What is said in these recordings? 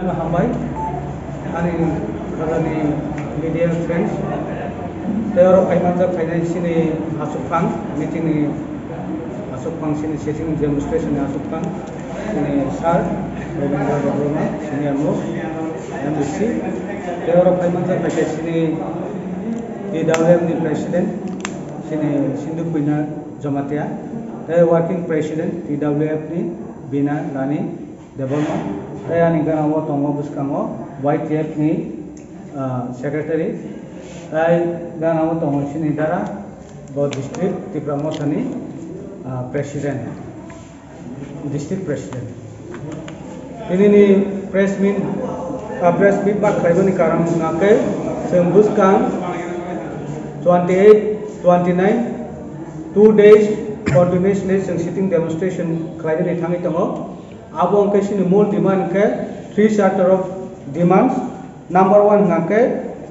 Hambai ani kagani media friends tero paimanja financially asupang meeting ni asupang sini setting demonstration asupang ini sar Robinda Roma senior most MBC tero paimanja pakai sini DWM ni president sini Sinduk Bina Jamatia working president DWF ni Bina Lani Development saya ni kan awak tunggu buskango YTF ni secretary saya kan awak tunggu sini darah buat district di Pramod ni president district president ini ni press meet bak kayu ni karang ngakai sembuskan 28, 29 2 days continuously sitting demonstration kayu ni thangi tunggu abong ke sini mul demand ke 3 charter of demands. Number 1 ngake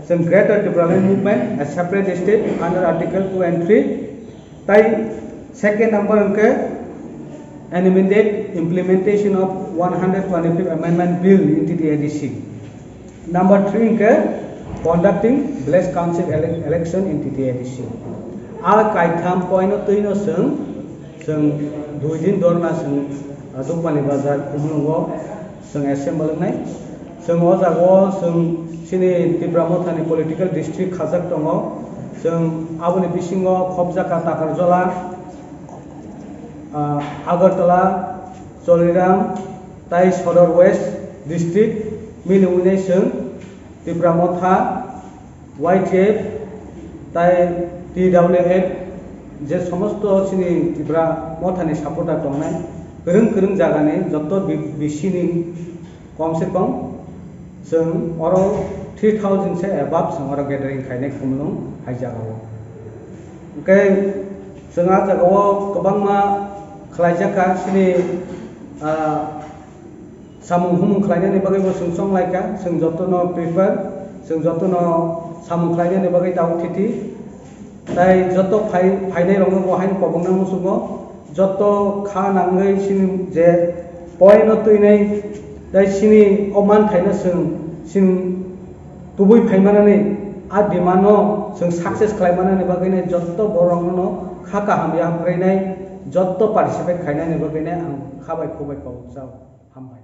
some greater development movement a separate state under article 2 and 3 tai second number ke an immediate implementation of 125th amendment bill into the ADC. Number 3 ke conducting blessed council election into the ADC. A kai tham point tuino sung 2 din dorna sung Dupani Bazar umnungo sung assemble nai sung ojago sung sini Pramod ni political district khajak tongo sung aboni bisingo khobjaka takarjola Agartala Soliram tai Sodor West district milungne sung Pramod YTF tai TWF je somosto sini Pramod ni supporter tongnai kereng jaga ni joto bisini kom se kom sung oro 3000 se above sung oro gathering khaine kumlung hai jaga o okay sunga jaga o kobang ma khlaijaka sini samung humung khlaine ni bagai bo sung song laika sung joto no prefer sung joto no samung khlaine ni bagai tau thiti tai joto phainai rong bo hain kobong na musugo joto kha nangai sin je point tuinai dai sini oman thaina sing tubui phaimanani a demano sing success khlaimanani bagaine joto borong no kha ka hamya prainai joto participate khainani bagaine ang khabai khobai ko chao hambai